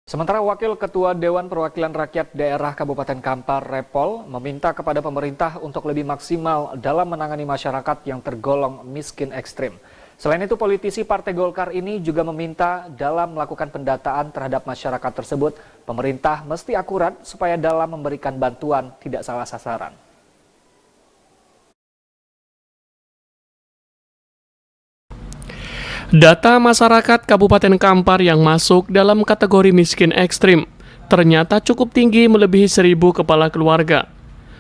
Sementara Wakil Ketua Dewan Perwakilan Rakyat Daerah Kabupaten Kampar Repol meminta kepada pemerintah untuk lebih maksimal dalam menangani masyarakat yang tergolong miskin ekstrim. Selain itu, politisi Partai Golkar ini juga meminta dalam melakukan pendataan terhadap masyarakat tersebut, pemerintah mesti akurat supaya dalam memberikan bantuan tidak salah sasaran. Data masyarakat Kabupaten Kampar yang masuk dalam kategori miskin ekstrim ternyata cukup tinggi, melebihi 1.000 kepala keluarga.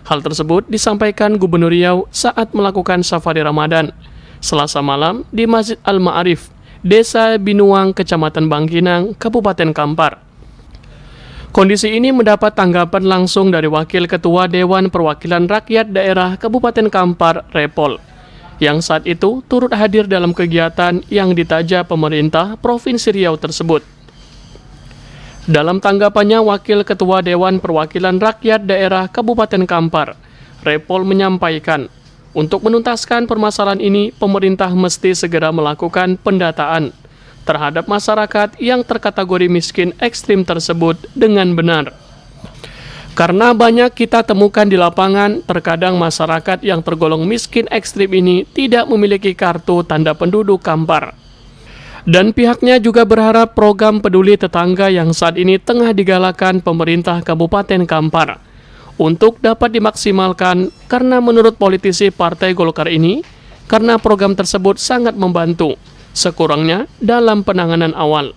Hal tersebut disampaikan Gubernur Riau saat melakukan safari Ramadan Selasa malam di Masjid Al-Ma'arif, Desa Binuang, Kecamatan Bangkinang, Kabupaten Kampar. Kondisi ini mendapat tanggapan langsung dari Wakil Ketua Dewan Perwakilan Rakyat Daerah Kabupaten Kampar Repol, yang saat itu turut hadir dalam kegiatan yang ditaja pemerintah Provinsi Riau tersebut. Dalam tanggapannya, Wakil Ketua Dewan Perwakilan Rakyat Daerah Kabupaten Kampar, Repol menyampaikan, untuk menuntaskan permasalahan ini, pemerintah mesti segera melakukan pendataan terhadap masyarakat yang terkategori miskin ekstrim tersebut dengan benar. Karena banyak kita temukan di lapangan, terkadang masyarakat yang tergolong miskin ekstrim ini tidak memiliki kartu tanda penduduk Kampar. Dan pihaknya juga berharap program peduli tetangga yang saat ini tengah digalakan pemerintah Kabupaten Kampar untuk dapat dimaksimalkan, karena menurut politisi Partai Golkar ini, karena program tersebut sangat membantu, sekurangnya dalam penanganan awal.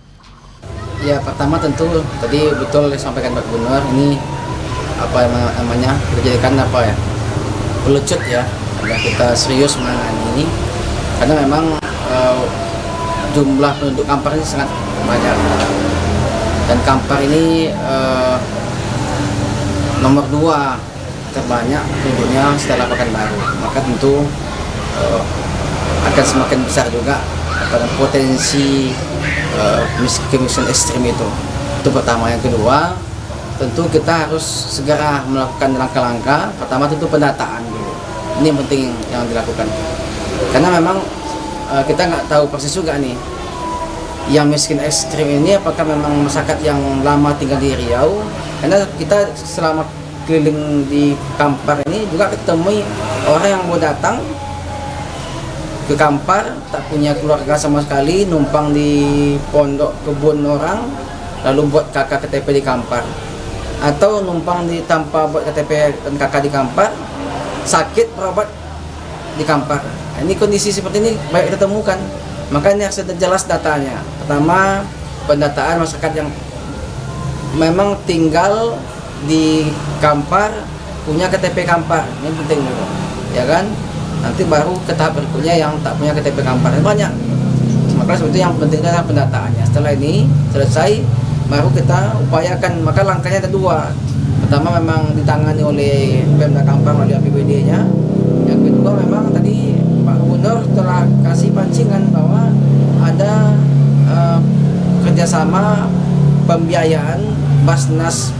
Ya, pertama tentu tadi betul disampaikan Pak Gubernur, ini apa namanya, dijadikan apa ya, pelecut ya, agar kita serius menangani ini, karena memang jumlah penduduk Kampar ini sangat banyak, dan Kampar ini nomor 2 terbanyak penduduknya setelah Pekanbaru, maka tentu akan semakin besar juga pada potensi kemiskinan ekstrim itu pertama. Yang kedua, tentu kita harus segera melakukan langkah-langkah. Pertama tentu pendataan dulu, ini yang penting yang dilakukan, karena memang kita nggak tahu persis juga nih yang miskin ekstrim ini apakah memang masyarakat yang lama tinggal di Riau, karena kita selama keliling di Kampar ini juga ketemu orang yang mau datang ke Kampar tak punya keluarga sama sekali, numpang di pondok kebun orang lalu buat kakak KTP di Kampar, atau numpang tanpa buat KTP dan kakak di Kampar, sakit berobat di Kampar. Ini kondisi seperti ini banyak kita temukan, maka ini harus jelas datanya. Pertama, pendataan masyarakat yang memang tinggal di Kampar, punya KTP Kampar, ini penting dulu, ya kan? Nanti baru ke tahap berikutnya yang tak punya KTP Kampar, banyak. Maka sebetulnya yang penting adalah pendataannya. Setelah ini selesai, baru kita upayakan. Maka langkahnya ada 2. Pertama memang ditangani oleh Pemda Kampar melalui APBD-nya. Yang kedua memang tadi Pak Gubernur telah kasih pancingan bahwa ada kerjasama pembiayaan Basnas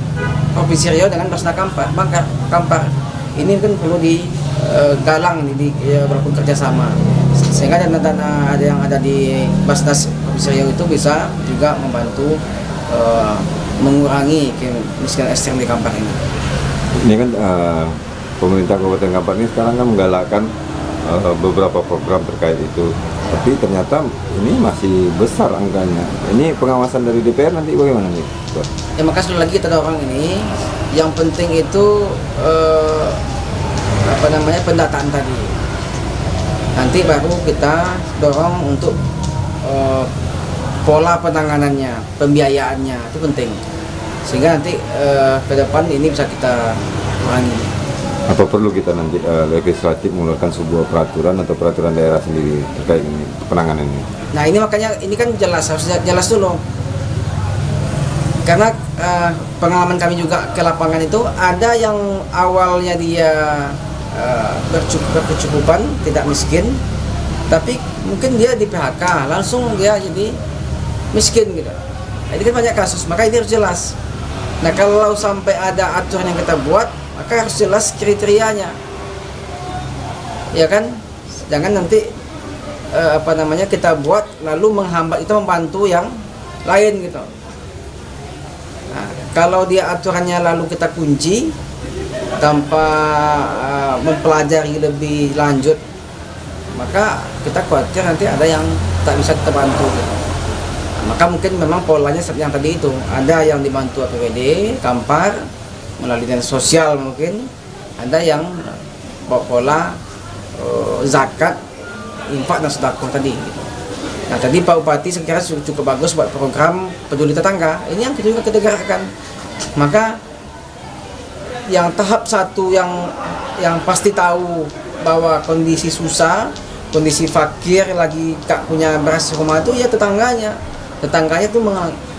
Provinsi Riau dengan Basnas Kampar. Ini kan perlu digalang, berlaku kerjasama, sehingga dana-dana yang ada di Basnas Provinsi Riau itu bisa juga membantu mengurangi kemiskinan ekstrem di Kampar ini. Ini kan pemerintah Kabupaten Kampar ini sekarang kan menggalakkan beberapa program terkait itu, tapi ternyata ini masih besar angkanya. Ini pengawasan dari DPR nanti bagaimana nih? Ya, maka sekali lagi kita dorong ini, yang penting itu pendataan tadi. Nanti baru kita dorong untuk pola penanganannya, pembiayaannya, itu penting, sehingga nanti ke depan ini bisa kita kurangi. Apa perlu kita nanti legislatif mengeluarkan sebuah peraturan atau peraturan daerah sendiri terkait ini, penanganan ini? Nah, ini makanya ini kan harus jelas dulu, karena pengalaman kami juga ke lapangan itu ada yang awalnya dia berkecukupan, tidak miskin, tapi mungkin dia di PHK, langsung dia jadi miskin gitu. Nah, ini kan banyak kasus, maka ini harus jelas. Nah, kalau sampai ada aturan yang kita buat, maka harus jelas kriterianya, ya kan? Jangan nanti kita buat lalu menghambat, itu membantu yang lain gitu. Nah, kalau dia aturannya lalu kita kunci tanpa mempelajari lebih lanjut, maka kita khawatir nanti ada yang tak bisa kita bantu. Maka mungkin memang polanya seperti yang tadi itu, ada yang dibantu APBD, Kampar, melalui dinas sosial mungkin, ada yang bawa pola zakat, infak dan sedekah tadi. Nah tadi Pak Bupati saya kira cukup bagus buat program peduli tetangga, ini yang kita juga kita gerakkan. Maka yang tahap satu yang pasti tahu bahwa kondisi susah, kondisi fakir, lagi tak punya beras rumah itu ya tetangganya tuh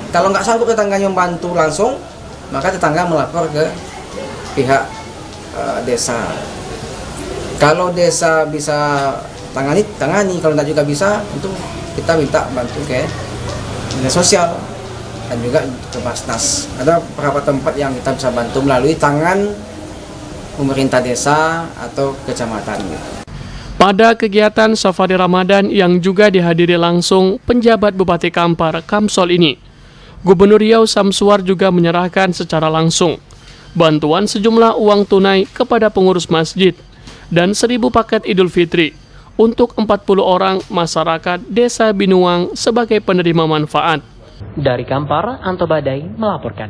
kalau nggak sanggup tetangganya membantu langsung, maka tetangga melapor ke pihak desa. Kalau desa bisa tangani, kalau tidak juga bisa, itu kita minta bantu ke dinas sosial dan juga ke Basnas. Ada beberapa tempat yang kita bisa bantu melalui tangan pemerintah desa atau kecamatan. Pada kegiatan Safari Ramadan yang juga dihadiri langsung penjabat Bupati Kampar Kamsol ini, Gubernur Riau Samsuar juga menyerahkan secara langsung bantuan sejumlah uang tunai kepada pengurus masjid dan 1.000 paket Idul Fitri untuk 40 orang masyarakat Desa Binuang sebagai penerima manfaat. Dari Kampar, Anto Badai melaporkan.